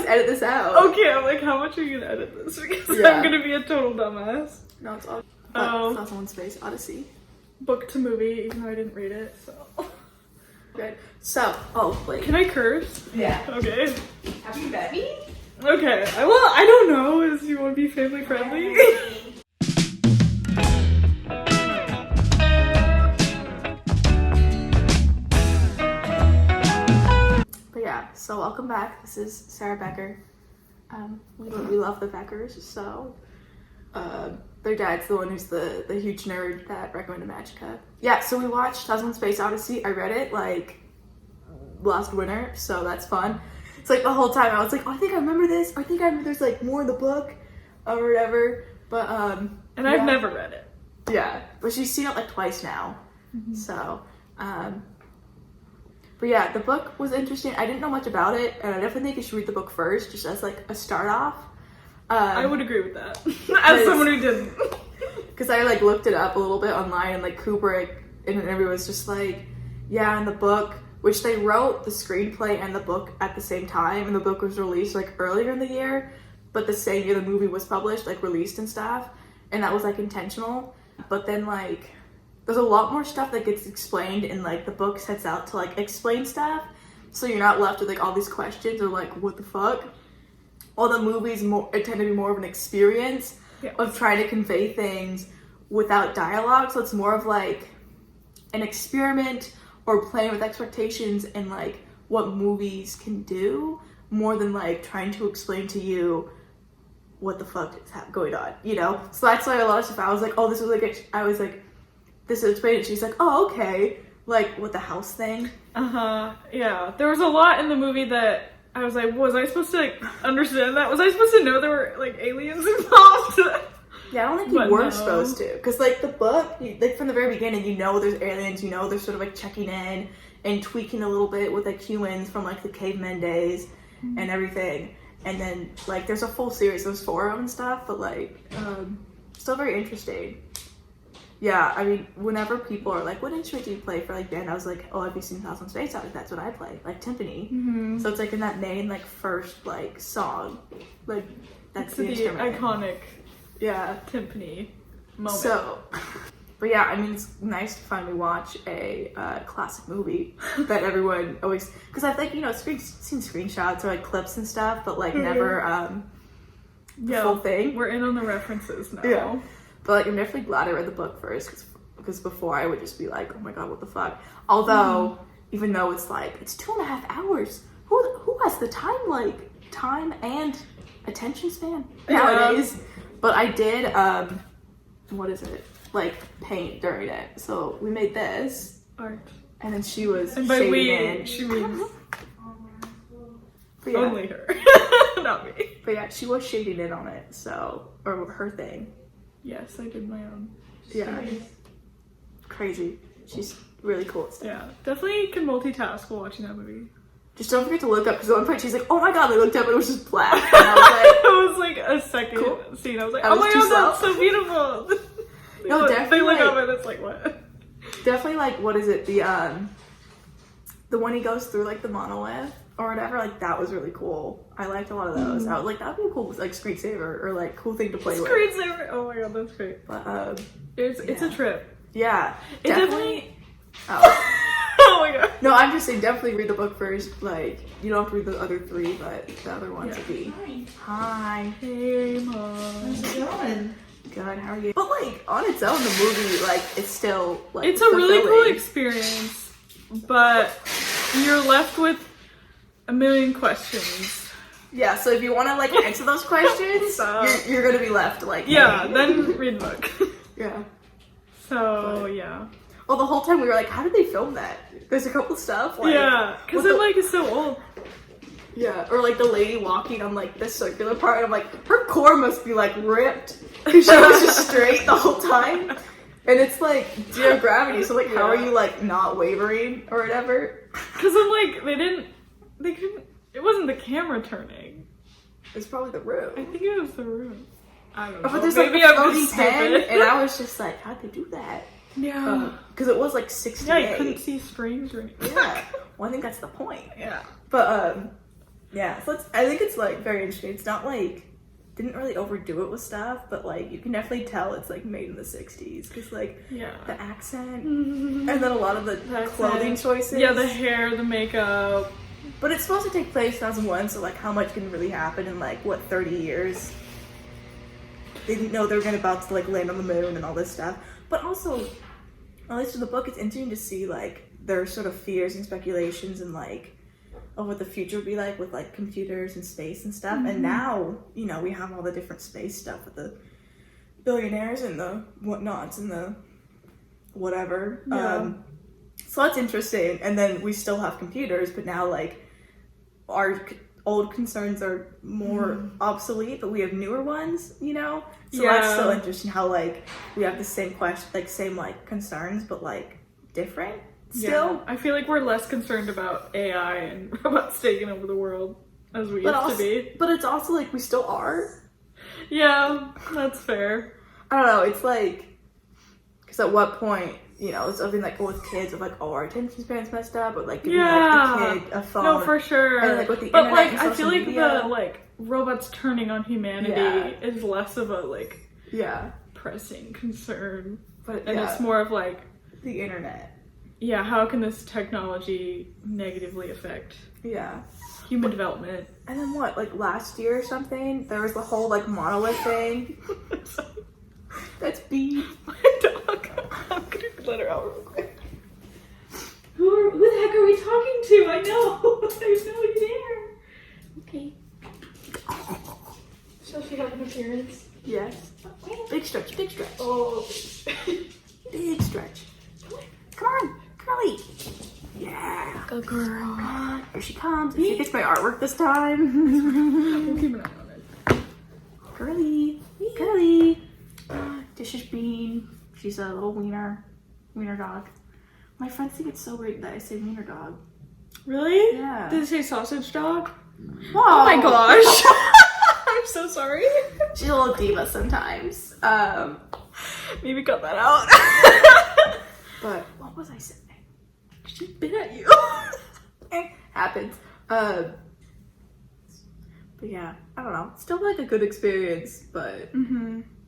edit this out. Okay, I'm like, how much are you gonna edit this? Because I'm gonna be a total dumbass. No, it's all. Oh. That's on Space Odyssey. Book to movie, even though I didn't read it, so. Good. So, wait. Can I curse? Yeah. Okay. Have you met me? Okay. I don't know. Is you want to be family friendly? But yeah, so welcome back. This is Sarah Becker. We love the Beckers, so their dad's the one who's the huge nerd that recommended Magica. Yeah, so we watched 2001 Space Odyssey. I read it like last winter, so that's fun. It's like the whole time I was like, oh, I think I remember this. I think I remember there's like more in the book or whatever. But and I've never read it. Yeah, but she's seen it like twice now. So but yeah, the book was interesting. I didn't know much about it, and I definitely think you should read the book first, just as like a start off. I would agree with that, as someone who didn't. Because I like looked it up a little bit online, and like Kubrick in an interview was just like, yeah, in the book, which they wrote the screenplay and the book at the same time, and the book was released like earlier in the year, but the same year the movie was published, like released and stuff, and that was like intentional. But then like there's a lot more stuff that gets explained, and like the book sets out to like explain stuff, so you're not left with like all these questions or like what the fuck. All the movies tend to be more of an experience of trying to convey things without dialogue, so it's more of like an experiment or playing with expectations and like what movies can do, more than like trying to explain to you what the fuck is going on, you know? So that's why a lot of stuff I was like, oh, this was like I was like, this is explained, and she's like, oh, okay, like with the house thing. Yeah, there was a lot in the movie that I was like, was I supposed to like understand that? Was I supposed to know there were like aliens involved? Yeah, I don't think you were supposed to, because like the book, like from the very beginning, you know there's aliens, you know they're sort of like checking in and tweaking a little bit with like humans from like the caveman days and everything, and then like there's a full series, there's 4 of them and stuff, but like still very interesting. Yeah, I mean, whenever people are like, what instrument do you play for like band? I was like, oh, have you seen 2001 Space Odyssey? That's what I play, like timpani. So it's like in that main like first like song, like that's the instrument. Iconic yeah timpani moment. So but yeah, I mean, it's nice to finally watch a classic movie that everyone always, because I've like, you know, seen screenshots or like clips and stuff, but like never the full thing. We're in on the references now. Yeah. But like, I'm definitely glad I read the book first, because before I would just be like, oh my god, what the fuck. Although, even though it's like, it's 2.5 hours. Who has the time and attention span nowadays? But I did, what is it? Like, paint during it. So we made this. Art. And then she was and by shading we, in. she means yeah. only her, not me. But yeah, she was shading in on it, so, or her thing. Yes, I did my own. Yeah. Crazy. She's really cool at stuff. Yeah, definitely can multitask while watching that movie. Just don't forget to look up, because at one point she's like, oh my god, I looked up and it was just black. And I was like, it was like a second scene. I was like, oh my god, that's so beautiful. No, definitely. They look up and it's like, what? Definitely like, what is it? The one he goes through like the monolith or whatever, like that was really cool. I liked a lot of those. I was like, that'd be a cool like screensaver or like cool thing to play with. Screensaver. Oh my god, that's great. But it's a trip. Yeah. It definitely oh. Oh my god. No, I'm just saying definitely read the book first. Like, you don't have to read the other 3, but the other ones would be. Hi. Hey mom. How's it going? Good, how are you? But like on its own, the movie, like, it's still like it's a really cool experience, but you're left with a million questions. Yeah, so if you want to like answer those questions, you're gonna be left like, yeah, then read the book. Yeah. So yeah. Well, the whole time we were like, how did they film that? There's a couple stuff like, yeah, because it like is so old. Yeah, or like the lady walking on like the circular part. I'm like, her core must be like ripped because she was just straight the whole time. And it's like zero gravity, so like, how are you like not wavering or whatever? Because I'm like, they couldn't. It wasn't the camera turning. It's probably the room. I think it was the room. I don't know. But there's like a floating pen, and I was just like, how'd they do that? Yeah. Because it was like 68. Yeah, you couldn't see strings or anything. Yeah. Well, I think that's the point. Yeah. But Yeah, so I think it's like very interesting. It's not like didn't really overdo it with stuff, but like you can definitely tell it's like made in the 60s because like the accent and then a lot of the clothing choices. Yeah, the hair, the makeup. But it's supposed to take place in 2001, so like how much can really happen in like what 30 years? They didn't know they were about to like land on the moon and all this stuff. But also, at least in the book, it's interesting to see like their sort of fears and speculations and like of what the future would be like with like computers and space and stuff. And now, you know, we have all the different space stuff with the billionaires and the whatnots and the whatever. Yeah. So that's interesting. And then we still have computers, but now like our old concerns are more obsolete, but we have newer ones, you know? So that's so interesting how like we have the same question, like same like concerns, but like different still. Yeah. I feel like we're less concerned about AI and robots taking over the world as we used to be. But it's also like we still are. Yeah, that's fair. I don't know, it's like, because at what point, you know, it's something like with kids of like, oh, our attention span's messed up, or like giving like the kid a phone. No, for sure. And like with the but internet like, and I feel like media, the like robots turning on humanity is less of a like pressing concern, and it's more of like the internet. Yeah, how can this technology negatively affect human development? And then what, like last year or something, there was the whole like monolith thing. That's B. My dog. I'm gonna let her out real quick. Who the heck are we talking to? I know. There's nobody there. Okay. Shall she have an appearance? Yes. Big stretch, big stretch. Oh. Big stretch. Come on, Curly. Yeah. Good girl. Here she comes. She gets my artwork this time. We'll keep an eye on it. Curly. Curly. Dish is Bean. She's a little wiener dog. My friends think it's so weird that I say wiener dog. Really? Yeah. Did it say sausage dog? Whoa. Oh my gosh. I'm so sorry. She's a little diva sometimes. Maybe cut that out. But what was I saying? She bit at you. It happens. But yeah, I don't know. Still like a good experience, but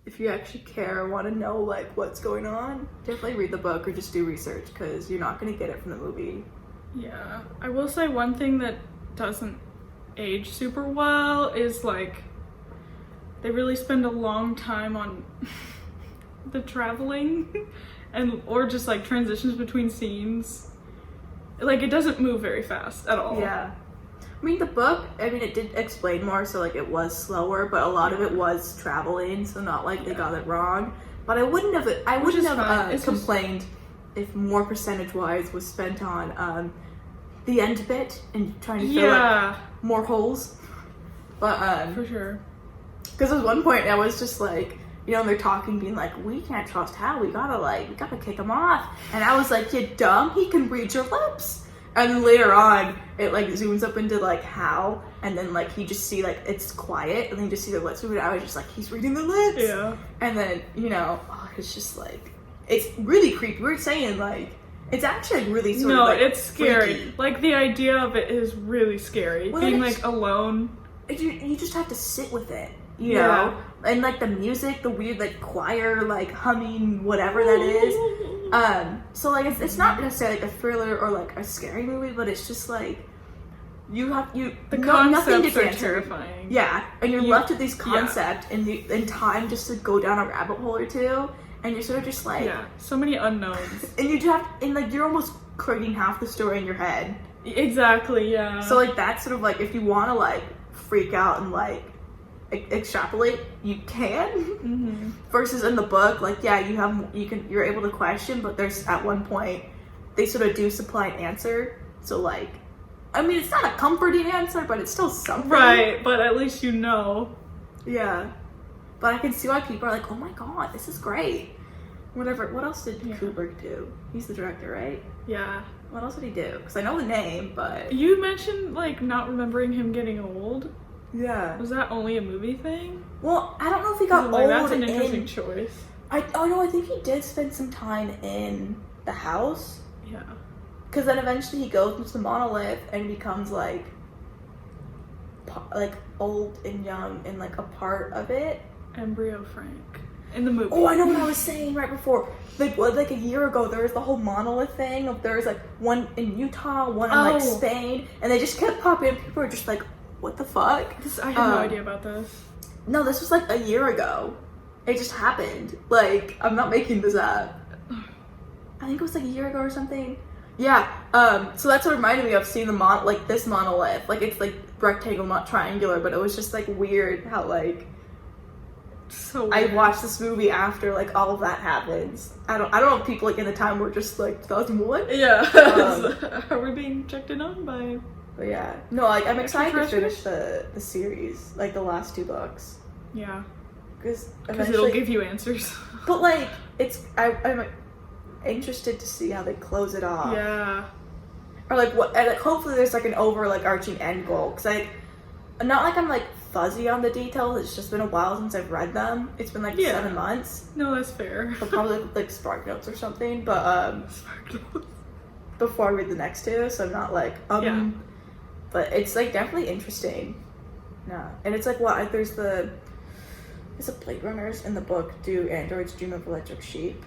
if you actually care or want to know like what's going on, definitely read the book or just do research because you're not going to get it from the movie. Yeah, I will say one thing that doesn't age super well is like they really spend a long time on the traveling and or just like transitions between scenes. Like it doesn't move very fast at all. Yeah. I mean, the book, I mean, it did explain more, so, like, it was slower, but a lot of it was traveling, so not like they got it wrong. But I wouldn't have complained if more percentage-wise was spent on the end bit and trying to fill like, more holes. But, for sure. Because there was one point I was just like, you know, they're talking, being like, we can't trust Hal, we gotta kick him off. And I was like, you dumb, he can read your lips. And then later on, it like zooms up into like Hal, and then like you just see like it's quiet, and then you just see the lips moving. I was just like, he's reading the lips. Yeah. And then it's just like it's really creepy. We were saying like it's actually like really sort of like it's scary. freaky. Like the idea of it is really scary. Well, being like alone. You just have to sit with it, you know. And like the music, the weird like choir like humming, whatever that is. So like it's not necessarily like a thriller or like a scary movie, but it's just like the concepts are terrifying. Yeah, and you're left with these concepts in time just to go down a rabbit hole or two, and you're sort of just like so many unknowns, and you're almost creating half the story in your head. Exactly. Yeah. So like that's sort of like if you want to like freak out and like extrapolate, you can. Versus in the book, like you're able to question, but there's at one point they sort of do supply an answer. So like, I mean, it's not a comforting answer, but it's still something. Right, but at least you know. Yeah. But I can see why people are like, oh my god, this is great. Whatever. What else did Kubrick do? He's the director, right? Yeah. What else did he do? Because I know the name, but you mentioned like not remembering him getting old. Yeah. Was that only a movie thing? Well, I don't know if he got like, old. That's an interesting choice. I think he did spend some time in the house. Yeah. Because then eventually he goes into the monolith and becomes like like old and young and like a part of it. Embryo Frank in the movie. Oh, I know what I was saying right before. Like a year ago, there was the whole monolith thing. There was like one in Utah, one in like Spain, and they just kept popping in. People were just like, "What the fuck?" I have no idea about this. No, this was like a year ago. It just happened. Like, I'm not making this up. I think it was like a year ago or something. Yeah. So that's what reminded me of seeing the this monolith. Like, it's like rectangle, not triangular, but it was just like weird how like. So weird. I watched this movie after like all of that happens. I don't know if people like in the time were just like 2001. Yeah. Are we being checked in on by? But yeah, no, like I'm excited to finish the series, like the last 2 books. Yeah. Because it'll give you answers. But like I'm interested to see how they close it off. Yeah. Or like what? And like hopefully there's like an overarching end goal. Because not like I'm like fuzzy on the details. It's just been a while since I've read them. It's been like 7 months. No, that's fair. I'll probably like Spark Notes or something. But Spark Notes. Before I read the next 2, so I'm not like Yeah. But it's like definitely interesting. No, and it's like there's a Blade Runners in the book. Do androids dream of electric sheep?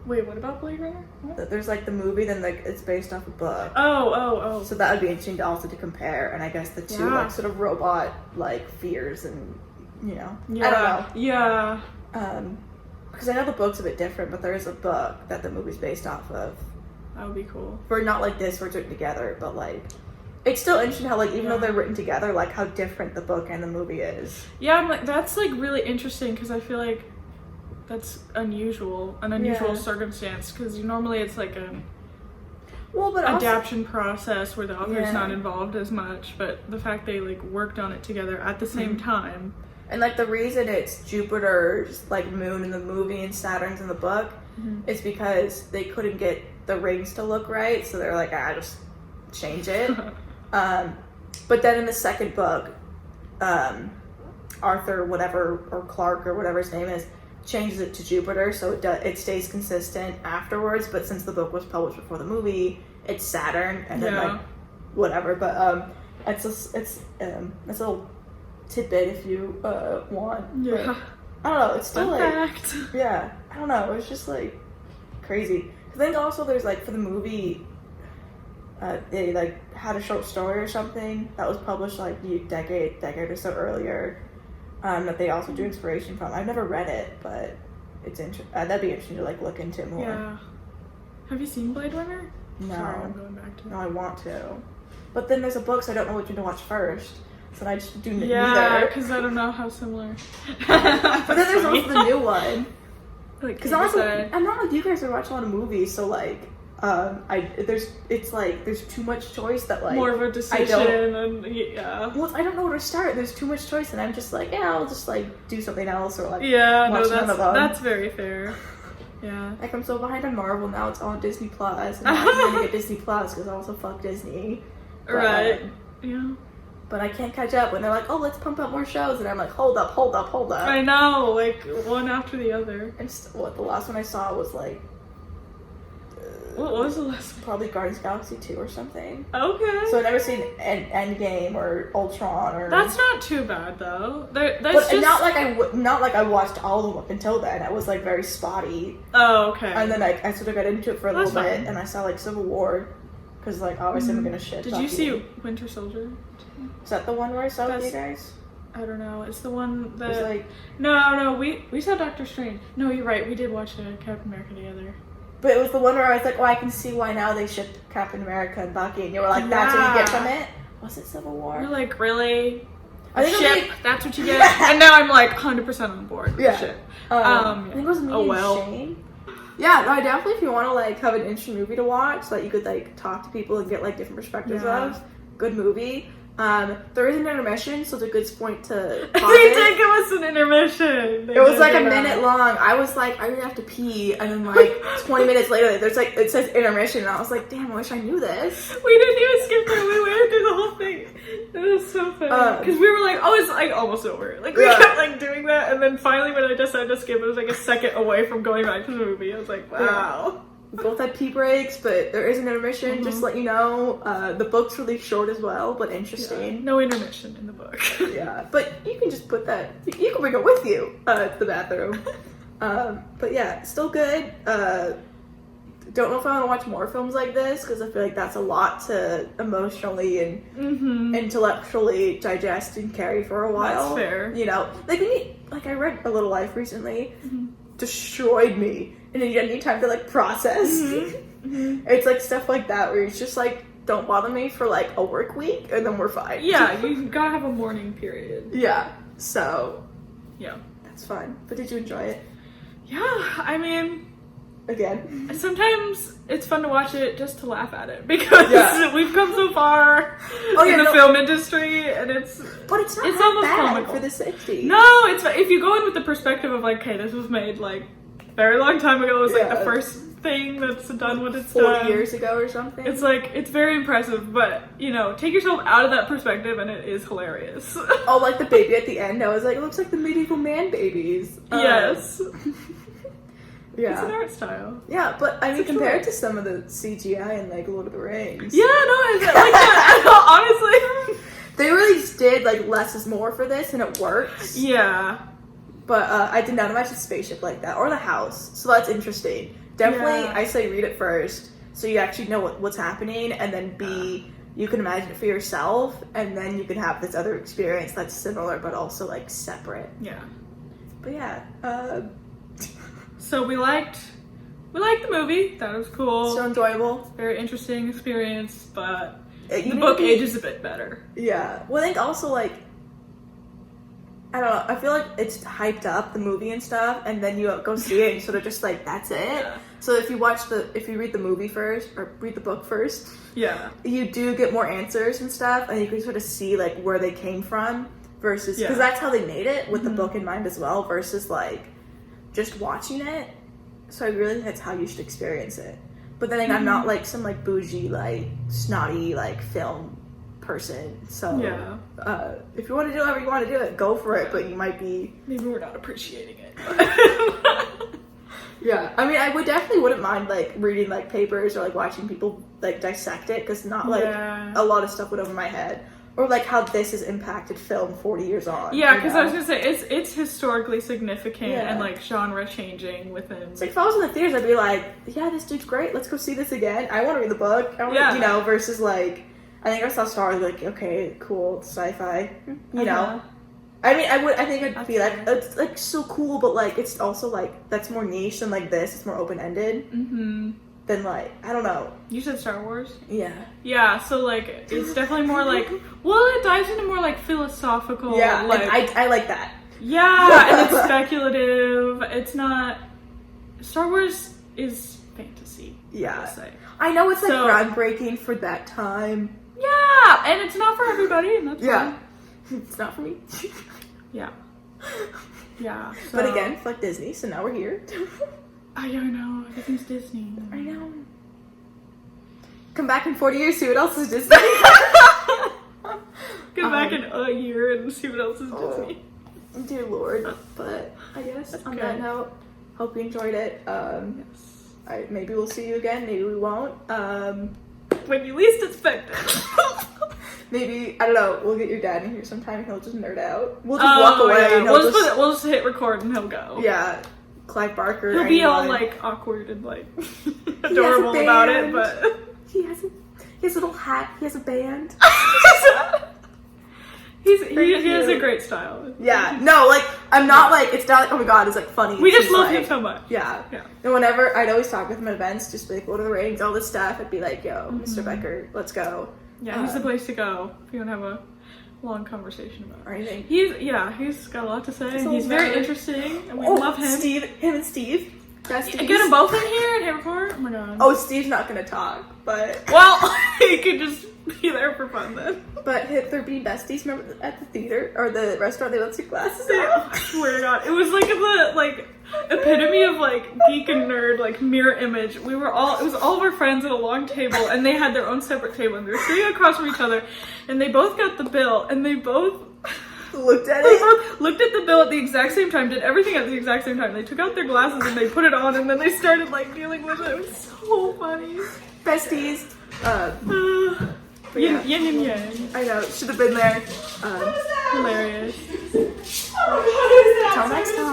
Wait, what about Blade Runner? What? There's like the movie, then like it's based off a book. Oh. So that would be interesting to compare, and I guess the 2 like sort of robot like fears and Yeah. I don't know. Yeah. Because I know the book's a bit different, but there is a book that the movie's based off of. That would be cool. We're not like this, we're written together, but like it's still interesting how like even though they're written together, like how different the book and the movie is. Yeah, I'm like that's like really interesting because I feel like that's an unusual circumstance because normally it's like an adaptation process where the author's not involved as much, but the fact they like worked on it together at the same time. And like the reason it's Jupiter's like moon in the movie and Saturn's in the book is because they couldn't get the rings to look right, so they're like, just change it. But then in the second book, Arthur whatever or Clarke or whatever his name is changes it to Jupiter, so it stays consistent afterwards. But since the book was published before the movie, it's Saturn, and then like whatever. But it's a little tidbit if you want. Yeah. But, I don't know. It's still fact. Yeah. I don't know. It's just like crazy. I think also there's like for the movie, they like had a short story or something that was published like a decade or so earlier. That they also do inspiration from. I've never read it, but it's that'd be interesting to like look into more. Yeah. Have you seen Blade Runner? No. Sorry, I'm going back to it. No, I want to. But then there's a book, so I don't know which one to watch first. So I just do neither. Yeah, because I don't know how similar. But then there's also the new one. Because I'm not like you guys are watching a lot of movies, so like there's too much choice that like more of a decision and Well, I don't know where to start. There's too much choice, and I'm just like, I'll just like do something else or like watch none of them. That's very fair. Yeah. Like I'm so behind on Marvel now. It's on Disney Plus, and I'm gonna get Disney Plus because I also fuck Disney. But, right. Yeah. But I can't catch up when they're like, let's pump up more shows, and I'm like, hold up. I know, like one after the other. And the last one I saw was like. What was the last one? Probably Guardians of the Galaxy 2 or something. Okay. So I've never seen Endgame or Ultron or. That's not too bad though. But just... not like I watched all of them up until then. I was like very spotty. Oh, okay. And then I sort of got into it for a little bit, and I saw like Civil War, because like obviously I'm gonna shit. Did you see Winter Soldier? Is that the one where I saw with you guys? I don't know. It's the one that. It's like... No. We saw Doctor Strange. No, you're right. We did watch Captain America together. But it was the one where I was like, I can see why now they shipped Captain America and Bucky, and you were like, that's what you get from it? Was it Civil War? You're like, really? I think that's what you get? And now I'm like 100% on board with shit. I think it was me and Shane. Yeah, no, I definitely, if you want to like have an interesting movie to watch that you could like talk to people and get like different perspectives of, good movie. There is an intermission, so it's a good point to pause They did give us an intermission. It was like a minute long. I was like, I really have to pee, and then like 20 minutes later, there's like, it says intermission, and I was like, damn, I wish I knew this. We didn't even skip through. We went through the whole thing. It was so funny. Because we were like, it's like almost over. Like we kept like doing that, and then finally when I decided to skip, it was like a second away from going back to the movie. I was like, wow. We both had pee breaks, but there is an intermission, just to let you know. The book's really short as well, but interesting. Yeah, no intermission in the book. Yeah, but you can just put that, you can bring it with you to the bathroom. But yeah, still good. Don't know if I want to watch more films like this, because I feel like that's a lot to emotionally and intellectually digest and carry for a while. That's fair. You know, like I read A Little Life recently, destroyed me, and then you need time to like process. It's like stuff like that where it's just like, don't bother me for like a work week, and then we're fine. Yeah, you gotta have a mourning period. Yeah, so yeah, that's fun. But did you enjoy it? Yeah, I mean, again, sometimes it's fun to watch it just to laugh at it, because we've come so far in the film industry, and it's almost almost bad comical for the 60s. No, it's if you go in with the perspective of like, okay, this was made like a very long time ago. It was like the first thing that's done what it's 40 years ago or something. It's like, it's very impressive, but you know, take yourself out of that perspective and it is hilarious. Oh, like the baby at the end, I was like, it looks like the medieval man babies. Yes. Yeah. It's an art style. Yeah, but I mean, compared to some of the CGI in like Lord of the Rings. Yeah, no, it's like honestly. They really did like less is more for this, and it works. Yeah. But I did not imagine a spaceship like that, or the house, so that's interesting. Definitely, I say read it first, so you actually know what's happening, and then B, you can imagine it for yourself, and then you can have this other experience that's similar, but also like separate. Yeah. But yeah, so we liked the movie. That was cool. So enjoyable. Very interesting experience, but the book ages a bit better. Yeah. Well, I think also like, I don't know, I feel like it's hyped up, the movie and stuff, and then you go see it and sort of just like, that's it. Yeah. So if you read the movie first, or read the book first, you do get more answers and stuff, and you can sort of see like where they came from, versus, because that's how they made it, with the book in mind as well, versus like, just watching it. So I really think that's how you should experience it. But then I'm not like some like bougie, like snotty, like film person, so if you want to do whatever you want to do it, go for it, but you might be, maybe we're not appreciating it. Yeah, I mean, I wouldn't mind like reading like papers or like watching people like dissect it, because not like a lot of stuff went over my head, or like how this has impacted film 40 years on. Yeah, because I was gonna say it's historically significant and like genre changing within. It's like if I was in the theaters, I'd be like, yeah, this dude's great, let's go see this again, I want to read the book, you know, versus like, I think I saw Star Wars, like, okay, cool, sci-fi, you know. I mean, I think I'd be like, it's like so cool, but like, it's also like, that's more niche than like this, it's more open-ended. Then like, I don't know. You said Star Wars? Yeah. Yeah, so like, it's definitely more like, well, it dives into more like philosophical. Yeah, like, I like that. Yeah, and it's speculative. It's not, Star Wars is fantasy. Yeah. I know it's like groundbreaking for that time. Yeah, and it's not for everybody, and that's fine. It's not for me. Yeah. Yeah. So. But again, fuck Disney, so now we're here. I don't know. Everything's Disney. I know. Come back in 40 years, see what else is Disney. Come back in a year and see what else is Disney. Dear Lord. But I guess on that note, hope you enjoyed it. Yes. Maybe we'll see you again, maybe we won't. When you least expect it. Maybe, I don't know, we'll get your dad in here sometime and he'll just nerd out. We'll just walk away. Yeah. And we'll just hit record and he'll go. Yeah. Clive Barker. He'll be all like awkward and like adorable about it, but he has a little hat, he has a band. he has a great style. Yeah. No, like, I'm not like, it's not like, oh my god, it's like funny. We just love him so much. Yeah. And whenever, I'd always talk with him at events, just be like, Lord of the Rings, all this stuff. I'd be like, yo, Mr. Becker, let's go. Yeah, he's the place to go if you want to have a long conversation about it. Or anything. He's got a lot to say. He's very interesting, and we love him. Him and Steve. Get them both in here and hit record. Oh my god. Oh, Steve's not gonna talk, but he could just be there for fun then. But they're being besties. Remember at the theater or the restaurant, they let take glasses off. I swear to God, it was like the epitome of like geek and nerd like mirror image. It was all of our friends at a long table, and they had their own separate table, and they were sitting across from each other, and they both got the bill, and they both Looked at They it. both looked at the bill at the exact same time, did everything at the exact same time. They took out their glasses and they put it on, and then they started like dealing with it. It was so funny. Besties. Yin and yang. I know, should have been there. Hilarious. Oh my god, who's that? Till next time.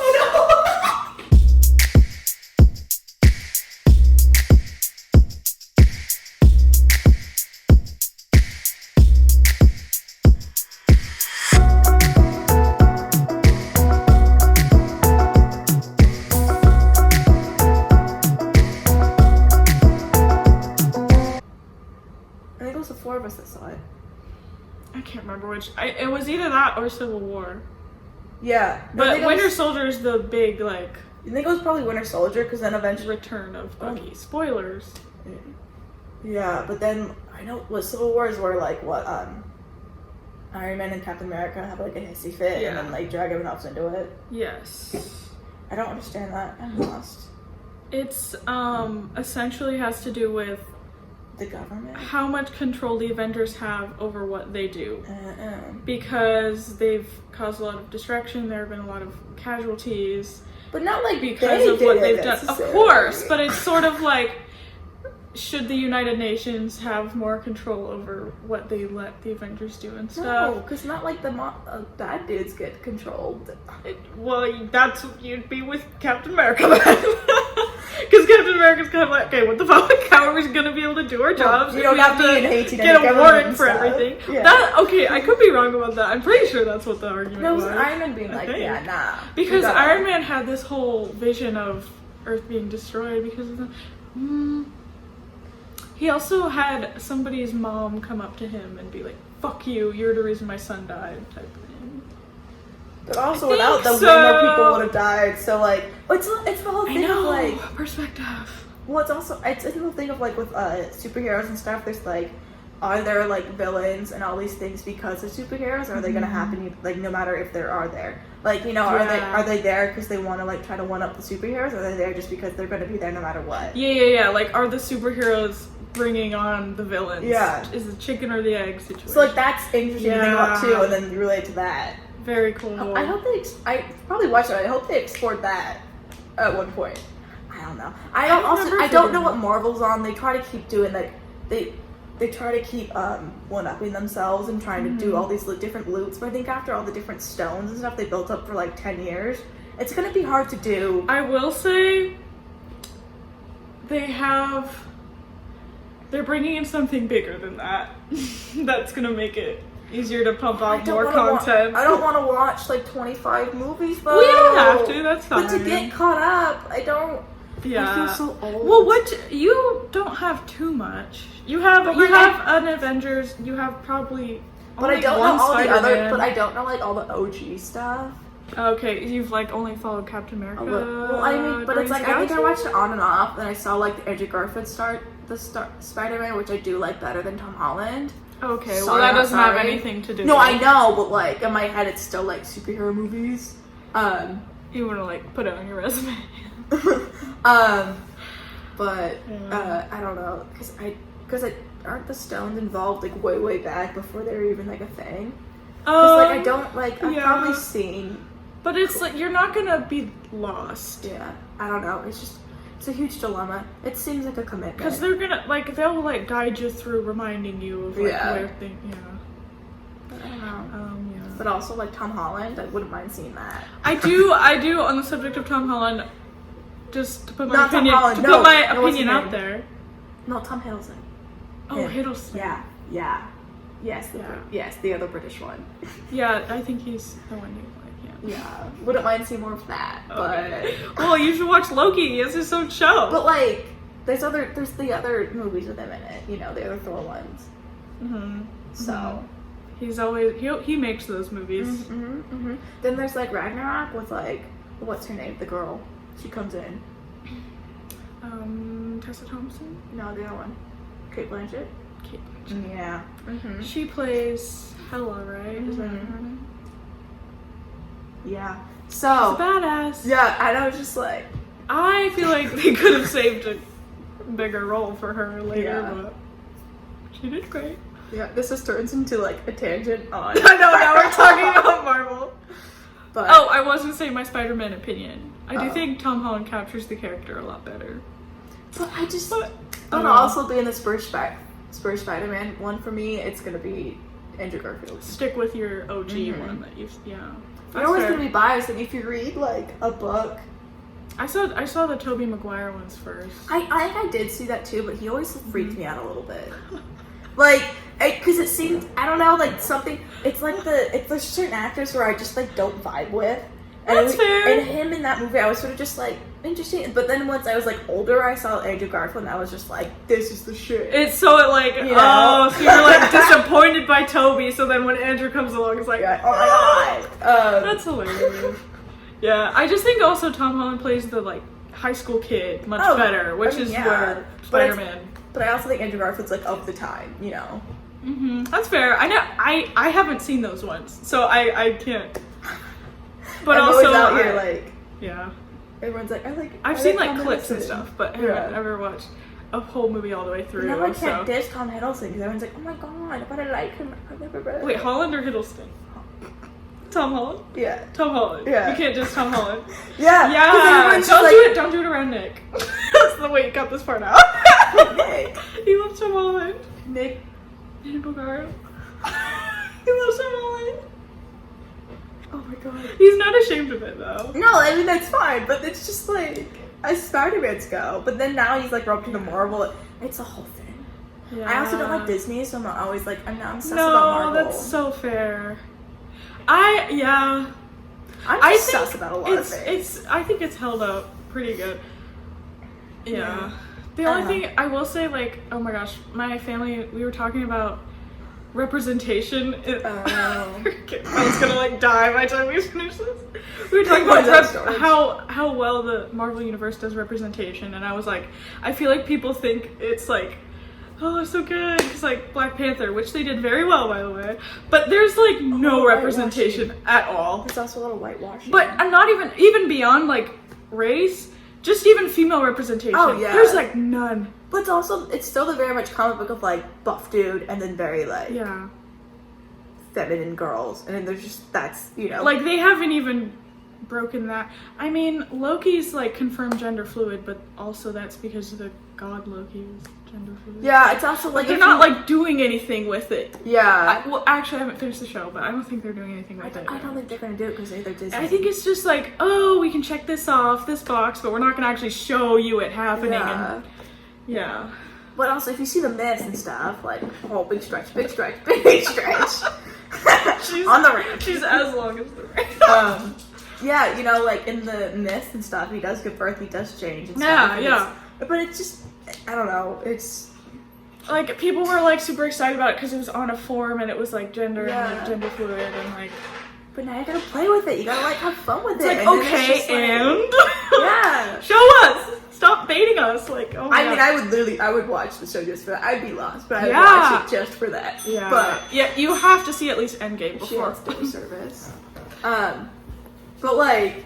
Oh no! I think it was the 4 of us that saw it. I can't remember which. It was either that or Civil War. Yeah. But Winter Soldier is the big, like, I think it was probably Winter Soldier, because then eventually... return of Bucky. Spoilers. Yeah, but then, I know, Civil War is where, like, Iron Man and Captain America have, like, a hissy fit, Yeah. and then, like, drag everyone else into it. Yes. I don't understand that. I'm lost. It's, essentially has to do with The government? how much control the Avengers have over what they do. Uh-uh. Because they've caused a lot of distraction, there have been a lot of casualties But not, like, because they of what did it they've done. Of necessarily. course, but it's sort of like, should the United Nations have more control over what they let the Avengers do and No, stuff? because not like the bad dudes get controlled. Well, that's you'd be with Captain America then. Because Captain America's kind of like, okay, what the fuck? How are we gonna be able to do our jobs? You if don't we have to to be in Haiti to get a make warrant everyone for stuff. everything. Yeah. That okay? I could be wrong about that. I'm pretty sure that's what the argument No, it was. was Iron Man being I like, think. yeah, nah. Because we gotta- Iron Man had this whole vision of Earth being destroyed because of the. He also had somebody's mom come up to him and be like, "Fuck you! You're the reason my son died," type thing. But also I without them, think way more so. people would have died. So like, it's the whole I thing know. of like, Perspective. well, it's the whole thing of like with superheroes and stuff. There's like, are there like villains and all these things because of superheroes? Or are they gonna happen like no matter if there are there? Like, you know, are they there because they want to like try to one up the superheroes? Or are they there just because they're gonna be there no matter what? Yeah. Like, are the superheroes bringing on the villains? Yeah. Is it chicken or the egg situation? So like that's interesting to think about too, Yeah. and then you relate to that. Very cool. I hope they. I probably watched it. I hope they explored that at one point. I don't know. I don't know what Marvel's on. They try to keep doing like they try to keep one-upping themselves and trying to do all these different loops. But I think after all the different stones and stuff they built up for like 10 years, it's gonna be hard to do. I will say they're bringing in something bigger than that. That's gonna make it easier to pump out more content. I don't want to watch like 25 movies though. We don't have to. That's fine. But to get caught up, I don't. Yeah. I feel so old. Well, you don't have too much. You have an Avengers. You have probably. But I only don't one know all the other. Spider-Man. But I don't know like all the OG stuff. Okay, you've like only followed Captain America. Well, I mean, but it's Guardians like of I think the I watched Galaxy? it on and off, and I saw like the Andrew Garfield Spider-Man, which I do like better than Tom Holland. Okay, well Sorry, that not doesn't have sorry. anything to do. No, with I know, but like in my head, it's still like superhero movies. You want to like put it on your resume. But I don't know, because aren't the stones involved like way back before they were even like a thing? Because like I don't like I've yeah. probably seen. But it's like you're not gonna be lost. Yeah, I don't know. It's a huge dilemma. It seems like a commitment. Because they'll like guide you through reminding you of like Yeah. where things, But I don't know. yeah. But also like Tom Holland, I wouldn't mind seeing that. I do on the subject of Tom Holland, just to put my Not Tom opinion, Holland, to no. put my No, what's opinion his out name? there. No, Tom Hiddleston. Oh, Him. Hiddleston. Yeah. Yes, the other British one. Yeah, I think he's the one you like, Yeah, wouldn't mind seeing more of that. Okay. Well, you should watch Loki. He has his own show. But like, there's the other movies with him in it. You know, the other Thor ones. So. He's always he makes those movies. Then there's like Ragnarok with like what's her name? The girl. She comes in. Tessa Thompson. No, the other one. Kate Blanchett. Kate Blanchett. Yeah. She plays Hela, right? Is that her name? Yeah. She's So. a badass. Yeah, and I was just like. I feel like they could have saved a bigger role for her later, Yeah. but she did great. Yeah, this just turns into like a tangent on. I know, now we're talking about Marvel. But Oh, I was gonna say my Spider-Man opinion. I do Oh. think Tom Holland captures the character a lot better. but I just. But But also being the first Spider-Man one for me, it's gonna be Andrew Garfield. stick with your OG Mhm. one that you've, yeah. You're always gonna be biased, and if you read like a book, I saw the Tobey Maguire ones first. I did see that too, but he always freaked me out a little bit. Like, because it seemed, I don't know, like something. It's like there's certain actors where I just like don't vibe with. And That's fair. And him in that movie, I was sort of just like interesting. But then once I was like older, I saw Andrew Garfield, and I was just like, this is the shit. It's so like, You know? oh, so you're like disappointed by Toby, so then when Andrew comes along, it's like, Yeah, oh my god. that's hilarious. Yeah, I just think also Tom Holland plays the like high school kid much Oh, better, which I mean, is yeah. where But it's- Spider-Man. But I also think Andrew Garfield's like of the time, you know. Mm-hmm. That's fair. I know. I haven't seen those ones, so I can't. But I'm also, always out here like yeah, everyone's like, I've seen like Tom clips and Hiddleston. stuff, but I Yeah. haven't ever watched a whole movie all the way through. Now I so. can't diss Tom Hiddleston because everyone's like, oh my god, but I like him. Wait, Holland or Hiddleston? Tom Holland? Yeah. Tom Holland. Yeah. You can't just Tom Holland. Yeah. 'cause Yeah. everyone's Don't just do like, it. Don't do it around Nick. That's the way you cut this part out. Nick. He loves Tom Holland. Nick. Nick Bogart. He loves Tom Holland. Oh my god. He's not ashamed of it though. No, I mean that's fine, but it's just like as Spider-Man's go. But then now he's like roped into Marvel. It's a whole thing. Yeah. I also don't like Disney, so I'm not always like I'm not obsessed No, about Marvel. that's so fair. I'm I just think sus about a lot of things. I think it's held up pretty good. Yeah. Yeah. The only thing I will say, like, oh my gosh, my family, we were talking about representation. Oh. I was gonna like die by the time we finish this. We were talking One's about out of storage. how well the Marvel Universe does representation, and I was like, I feel like people think it's like, oh, it's so good, because like Black Panther, which they did very well, by the way, but there's like no representation at all. It's also a little whitewashing. But I'm not even beyond like race, just even female representation. Oh, yeah. There's like none. But it's still the very much comic book of like buff dude and then very like Yeah. feminine girls, and then there's just that's you know Like they haven't even broken that. I mean, Loki's like confirmed gender fluid, but also that's because the god Loki was gender fluid. yeah, it's also like They're if not you- like doing anything with it. yeah. Well, actually, I haven't finished the show, but I don't think they're doing anything with it. I don't think they're gonna do it because they're Disney. I think it's just like, oh, we can check this off, this box, but we're not gonna actually show you it happening. Yeah. And yeah. But also, if you see the myths and stuff, like oh, big stretch, big stretch, big stretch on the ramp. She's as long as the ramp. Yeah, you know, like in the myths and stuff, he does give birth, he does change. And Yeah, stuff, and yeah. But it's just, I don't know. It's Like people were like super excited about it because it was on a form and it was like gender Yeah. and like gender fluid and like but now you gotta play with it. You gotta like have fun with it's it. like and then it's okay just, like, and yeah. show us, stop baiting us. Like oh my I mean, God. I would watch the show just for that. I'd be lost, but I would Yeah. watch it just for that. Yeah, But yeah, you have to see at least Endgame she before. wants to do service. But like,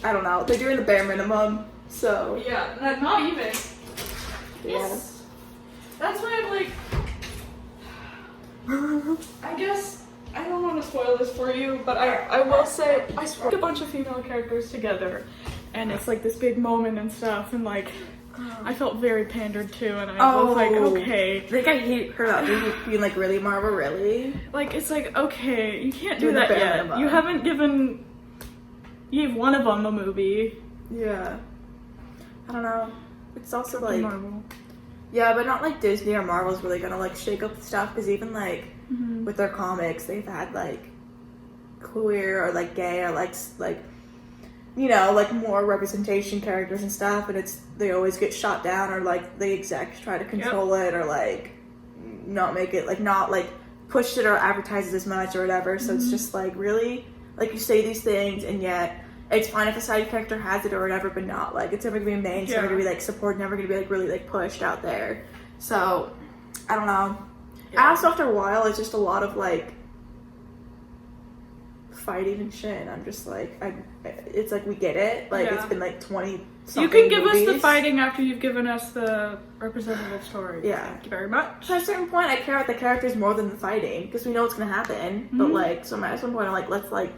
I don't know. They're doing the bare minimum, so Yeah, not even. yeah. That's why I'm like, I guess I don't want to spoil this for you, but I will say I put a bunch of female characters together, and it's like this big moment and stuff, and like I felt very pandered to, and I was like, okay, I think I hate her about being like really Marvel, really. like it's like okay, you can't do Doing the that bare yet. minimum. You haven't given. You gave one of them a movie. Yeah. I don't know. It's also Captain like Marvel. yeah, but not like Disney or Marvel's really gonna like shake up the stuff because even like Mhm. with their comics, they've had like queer or like gay or like you know like more representation characters and stuff, and they always get shot down or like the execs try to control it or like not make it like not like push it or advertise it as much or whatever. So it's just like really like you say these things and yet it's fine if a side character has it or whatever, but not like it's never gonna be main. It's never gonna be like support. Never gonna be like really like pushed out there. So I don't know. Yeah. Also, after a while, it's just a lot of like fighting and shit. And I'm just like, it's like we get it. Like it's Yeah. been like 20 You can give us the fighting after you've given us the representative story. Yeah. Thank you very much. So at a certain point, I care about the characters more than the fighting because we know what's gonna happen. But like, so at some point, I'm like, let's like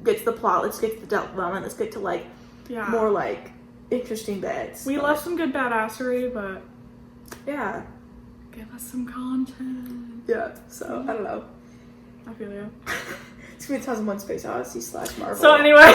get to the plot. Let's get to the development. Let's get to like more like interesting bits. We love some good badassery, but yeah, give us some content. Yeah. So I don't know. I feel you. It's gonna be 2001 Space Odyssey / Marvel. So anyway.